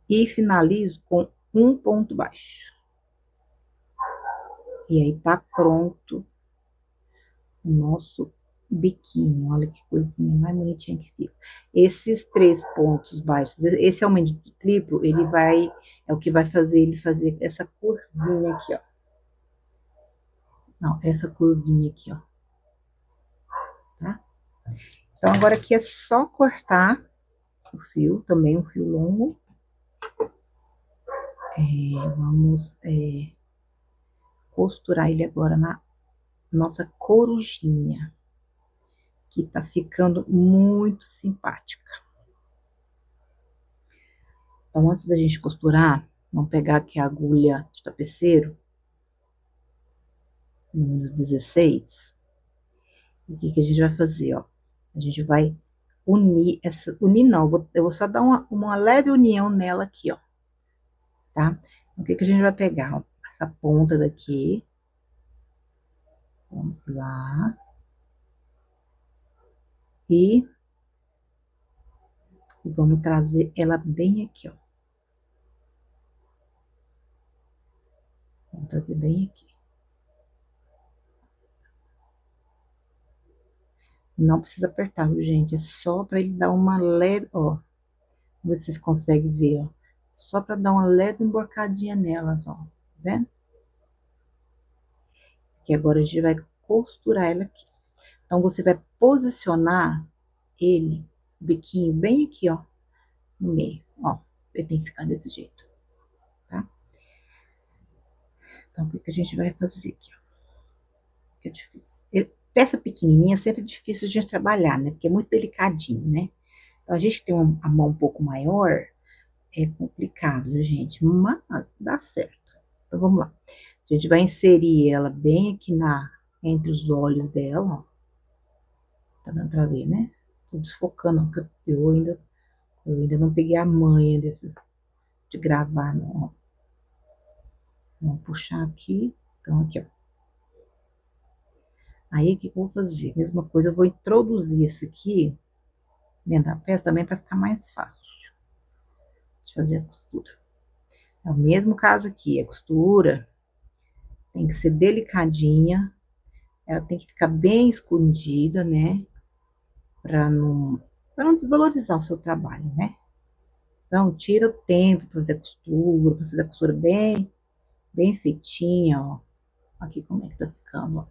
E finalizo com um ponto baixo. E aí tá pronto o nosso biquinho. Olha que coisinha mais bonitinha que fica. Esses 3 pontos baixos, esse aumento de triplo, é o que vai fazer ele fazer essa curvinha aqui, ó. Não, essa curvinha aqui, ó. Tá? Então, agora aqui é só cortar o fio, também um fio longo. Vamos costurar ele agora na nossa corujinha, que tá ficando muito simpática. Então, antes da gente costurar, vamos pegar aqui a agulha de tapeceiro, número 16. E o que que a gente vai fazer, ó? A gente vai unir não, eu vou só dar uma leve união nela aqui, ó. Tá? Então, o que que a gente vai pegar, ó? Essa ponta daqui. Vamos lá. E vamos trazer ela bem aqui, ó. Vamos trazer bem aqui. Não precisa apertar, viu, gente? É só para ele dar uma leve, ó. Vocês conseguem ver, ó. Só para dar uma leve emborcadinha nelas, ó. Tá vendo? Que agora a gente vai costurar ela aqui. Então, você vai posicionar ele, o biquinho, bem aqui, ó, no meio, ó. Ele tem que ficar desse jeito, tá? Então, o que que a gente vai fazer aqui, ó? Que é difícil. Peça pequenininha sempre é difícil de a gente trabalhar, né? Porque é muito delicadinho, né? Então, a gente que tem a mão um pouco maior, é complicado, né, gente? Mas dá certo. Então, vamos lá. A gente vai inserir ela bem aqui entre os olhos dela, ó. Tá dando pra ver, né? Tô desfocando, porque eu ainda não peguei a manha de gravar, não, ó. Vamos puxar aqui. Então, aqui, ó. Aí, o que eu vou fazer? Mesma coisa, eu vou introduzir isso aqui dentro da peça também para ficar mais fácil de fazer a costura. É o mesmo caso aqui, a costura tem que ser delicadinha, ela tem que ficar bem escondida, né? Para não desvalorizar o seu trabalho, né? Então, tira o tempo para fazer a costura bem feitinha, ó. Aqui como é que tá ficando, ó.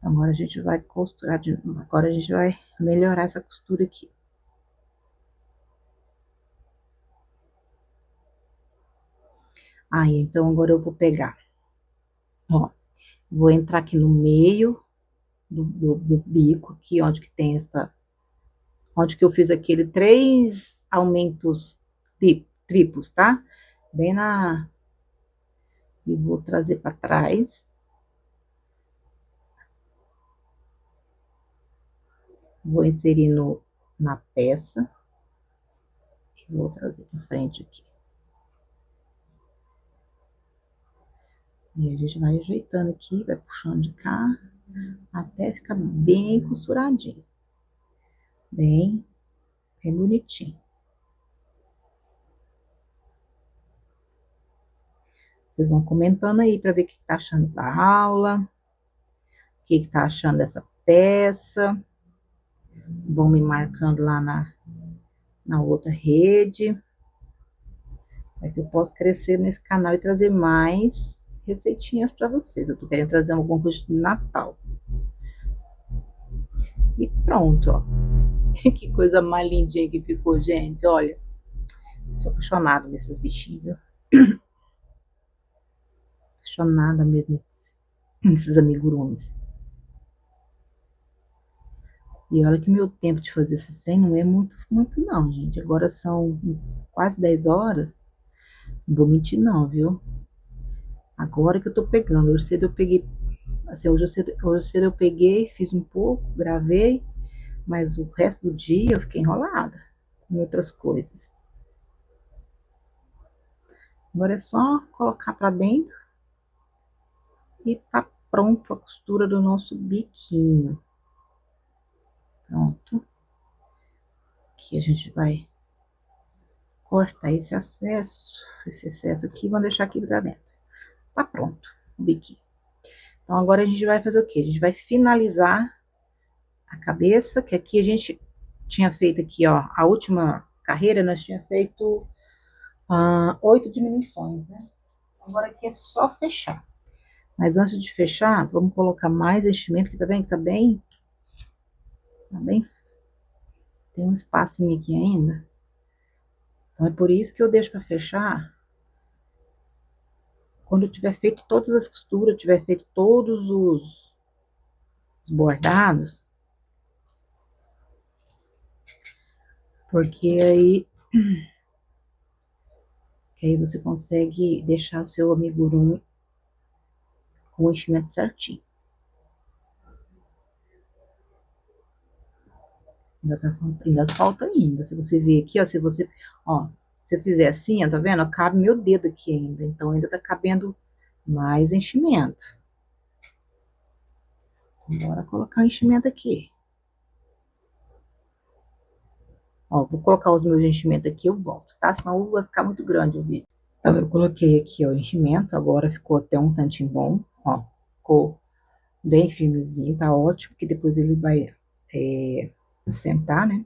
Agora a gente vai costurar agora a gente vai melhorar essa costura aqui. Aí, então agora eu vou pegar, ó, vou entrar aqui no meio do bico, aqui onde que tem onde que eu fiz aquele 3 aumentos triplos, tá? Bem e vou trazer para trás. Vou inserir na peça. E vou trazer para frente aqui. E a gente vai ajeitando aqui, vai puxando de cá, até ficar bem costuradinho. Bem bonitinho. Vocês vão comentando aí para ver o que tá achando da aula, o que tá achando dessa peça. Vão me marcando lá na outra rede, para que eu possa crescer nesse canal e trazer mais receitinhas para vocês. Eu tô querendo trazer alguma coisa de Natal. E pronto, ó. Que coisa mais lindinha que ficou, gente. Olha, sou apaixonada nesses bichinhos, viu? Apaixonada mesmo nesses amigurumis. E olha que meu tempo de fazer esses treinos não é muito, muito não, gente. Agora são quase 10 horas. Não vou mentir não, viu? Agora que eu tô pegando. Hoje cedo eu peguei, assim, hoje cedo eu peguei, fiz um pouco, gravei, mas o resto do dia eu fiquei enrolada em outras coisas. Agora é só colocar pra dentro e tá pronto a costura do nosso biquinho. Pronto. Aqui a gente vai cortar esse excesso aqui, vamos deixar aqui pra dentro. Tá pronto o biquinho. Então agora a gente vai fazer o quê? A gente vai finalizar a cabeça, que aqui a gente tinha feito aqui, ó, a última carreira nós tinha feito 8 diminuições, né? Agora aqui é só fechar. Mas antes de fechar, vamos colocar mais enchimento, que tá bem, tem um espacinho aqui ainda. Então é por isso que eu deixo para fechar quando eu tiver feito todas as costuras, tiver feito todos os bordados, porque aí você consegue deixar o seu amigurumi com o enchimento certinho. Ainda falta ainda. Se você ver aqui, ó, se eu fizer assim, ó, tá vendo? Cabe meu dedo aqui ainda. Então ainda tá cabendo mais enchimento. Bora colocar o enchimento aqui. Ó, vou colocar os meus enchimentos aqui, eu volto, tá? Senão vai ficar muito grande o vídeo. Então, eu coloquei aqui, ó, o enchimento, agora ficou até um tantinho bom, ó. Ficou bem firmezinho, tá ótimo, que depois ele vai sentar, né?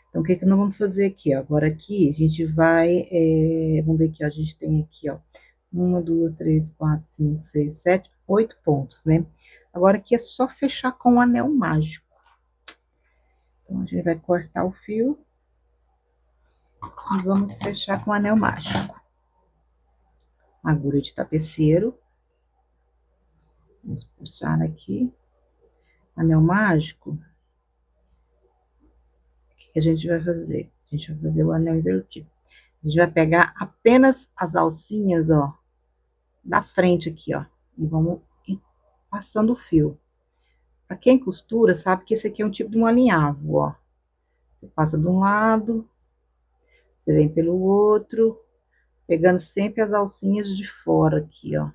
Então, o que que nós vamos fazer aqui, ó? Agora aqui, a gente vai, vamos ver aqui, ó, a gente tem aqui, ó, 1, 2, 3, 4, 5, 6, 7, 8 pontos, né? Agora aqui é só fechar com o anel mágico. Então, a gente vai cortar o fio e vamos fechar com o anel mágico. Agulha de tapeceiro. Vamos puxar aqui. Anel mágico. O que a gente vai fazer? A gente vai fazer o anel invertido. A gente vai pegar apenas as alcinhas, ó, da frente aqui, ó. E vamos passando o fio. Para quem costura, sabe que esse aqui é um tipo de um alinhavo, ó. Você passa de um lado, você vem pelo outro, pegando sempre as alcinhas de fora aqui, ó.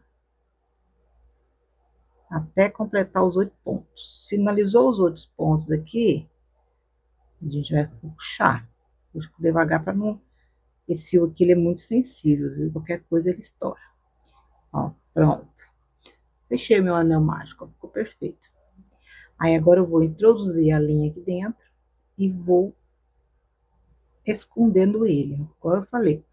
Até completar os 8 pontos. Finalizou os outros pontos aqui, a gente vai puxar. Puxa devagar para não... Esse fio aqui, ele é muito sensível, viu? Qualquer coisa ele estoura. Ó, pronto. Fechei meu anel mágico, ó, ficou perfeito. Aí agora eu vou introduzir a linha aqui dentro e vou escondendo ele. Como eu falei,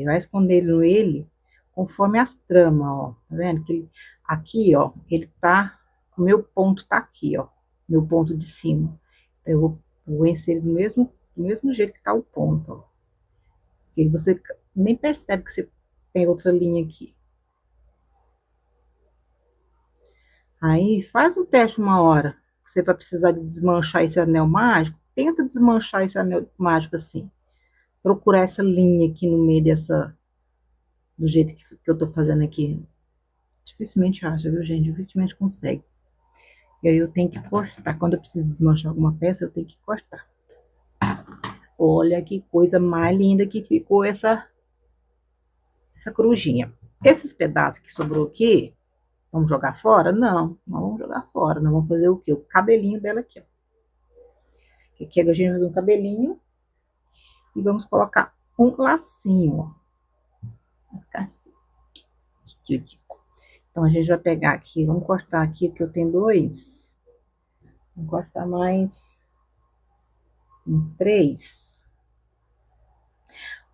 vai escondendo ele conforme as tramas, ó. Tá vendo? Que ele, aqui, ó, ele tá, o meu ponto tá aqui, ó, meu ponto de cima. Então, eu vou inserir do mesmo jeito que tá o ponto, ó. Que aí você nem percebe que você tem outra linha aqui. Aí, faz um teste uma hora. Você vai precisar de desmanchar esse anel mágico. Tenta desmanchar esse anel mágico assim. Procurar essa linha aqui no meio dessa... Do jeito que eu tô fazendo aqui. Dificilmente acha, viu, gente? Dificilmente consegue. E aí eu tenho que cortar. Quando eu preciso desmanchar alguma peça, eu tenho que cortar. Olha que coisa mais linda que ficou essa corujinha. Esses pedaços que sobrou aqui, vamos jogar fora? Não, não vamos jogar fora. Nós vamos fazer o quê? O cabelinho dela aqui, ó. Aqui a gente vai fazer um cabelinho e vamos colocar um lacinho, ó. Vai ficar assim. Então a gente vai pegar aqui, vamos cortar aqui, que eu tenho dois. Vamos cortar mais uns três.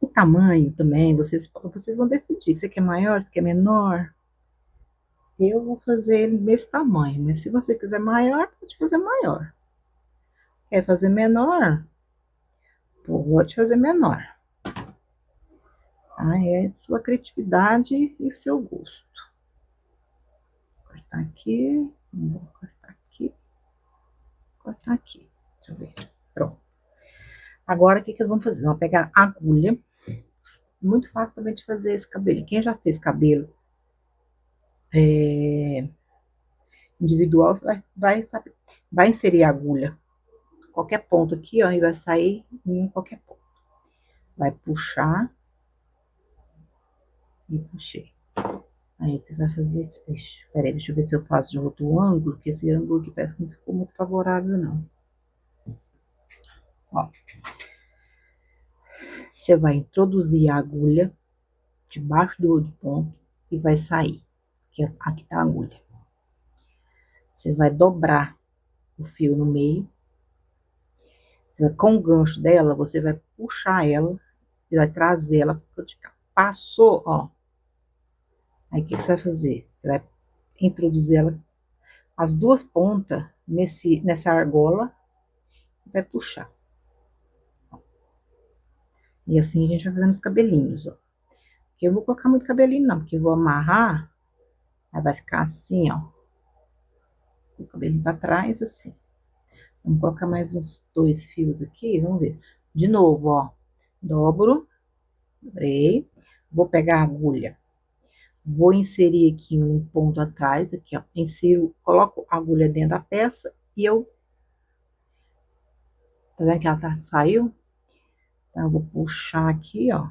O tamanho também, vocês vão decidir. Você quer maior, você quer menor? Eu vou fazer ele desse tamanho, mas se você quiser maior, pode fazer maior. Quer fazer menor? Pode fazer menor. Aí é sua criatividade e seu gosto. Vou cortar aqui, vou cortar aqui, cortar aqui. Deixa eu ver. Pronto. Agora, o que que nós vamos fazer? Vamos pegar a agulha. Muito fácil também de fazer esse cabelo. Quem já fez cabelo individual, você vai inserir a agulha. Qualquer ponto aqui, ó, e vai sair em qualquer ponto. Vai puxar e puxei. Aí você vai fazer. Peraí, deixa eu ver se eu faço de outro ângulo, porque esse ângulo aqui parece que não ficou muito favorável, não. Ó. Você vai introduzir a agulha debaixo do outro ponto e vai sair. Aqui tá a agulha. Você vai dobrar o fio no meio. Com o gancho dela, você vai puxar ela e vai trazer ela para cá. Passou, ó. Aí o que você vai fazer? Você vai introduzir ela, as duas pontas nessa argola e vai puxar. E assim a gente vai fazendo os cabelinhos, ó. Eu vou colocar muito cabelinho não, porque eu vou amarrar, aí vai ficar assim, ó. O cabelinho pra trás, assim. Vamos colocar mais uns 2 fios aqui, vamos ver. De novo, ó. Dobrei. Vou pegar a agulha. Vou inserir aqui um ponto atrás, aqui, ó. Insiro, coloco a agulha dentro da peça e eu... Tá vendo que ela saiu? Então, eu vou puxar aqui, ó.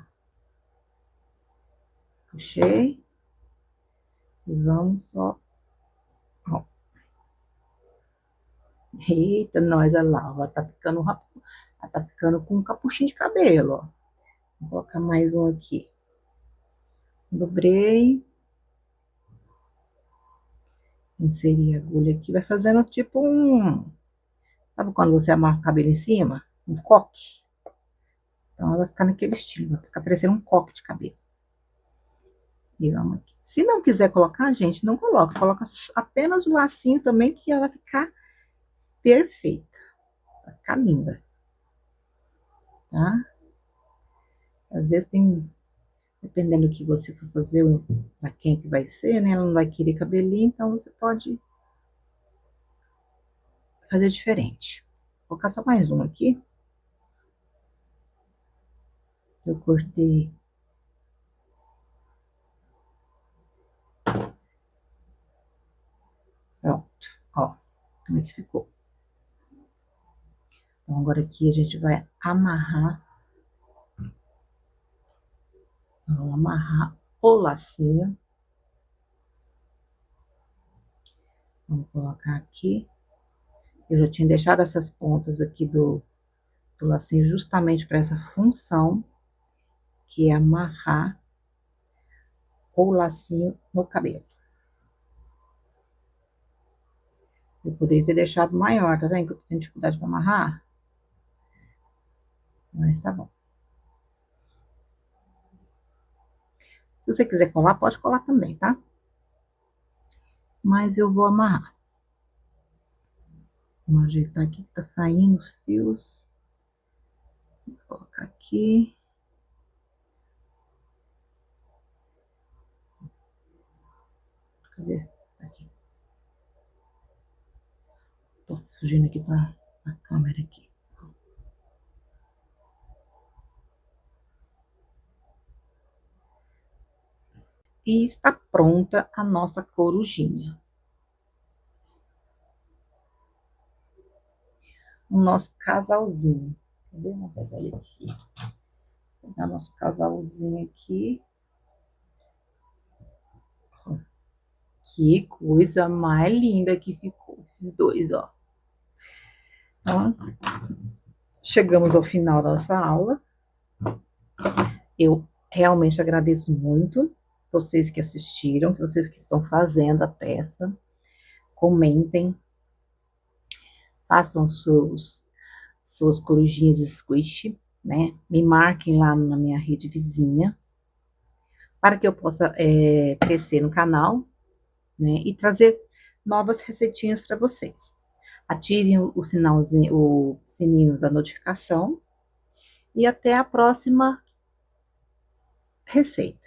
Puxei. E vamos só... Ó. Eita, nós, olha lá, ó, tá tá ficando com um capuchinho de cabelo, ó. Vou colocar mais um aqui. Dobrei. Inseri a agulha aqui, vai fazendo tipo um... Sabe quando você amarra o cabelo em cima? Um coque. Então, ela vai ficar naquele estilo, vai ficar parecendo um coque de cabelo. E vamos aqui. Se não quiser colocar, gente, não coloca. Coloca apenas o lacinho também, que ela vai ficar perfeita. Vai ficar linda. Tá? Às vezes tem... Dependendo do que você for fazer, pra quem que vai ser, né? Ela não vai querer cabelinho, então você pode fazer diferente. Vou colocar só mais um aqui. Eu cortei. Pronto, ó, como é que ficou. Então, agora aqui a gente vai amarrar. Vamos amarrar o lacinho. Vamos colocar aqui. Eu já tinha deixado essas pontas aqui do lacinho justamente para essa função, que é amarrar o lacinho no cabelo. Eu poderia ter deixado maior, tá vendo que eu tô tendo dificuldade para amarrar? Mas tá bom. Se você quiser colar, pode colar também, tá? Mas eu vou amarrar. Vamos ajeitar aqui que tá saindo os fios. Vou colocar aqui. Cadê? Aqui. Tô fugindo aqui da câmera aqui. E está pronta a nossa corujinha. O nosso casalzinho. Cadê? Vamos pegar ele aqui. Vou pegar nosso casalzinho aqui. Que coisa mais linda que ficou esses dois, ó. Então, chegamos ao final da nossa aula. Eu realmente agradeço muito vocês que assistiram, vocês que estão fazendo a peça. Comentem, façam suas corujinhas squish, né? Me marquem lá na minha rede vizinha, para que eu possa crescer no canal, né? E trazer novas receitinhas para vocês. Ativem o sinalzinho, o sininho da notificação. E até a próxima receita.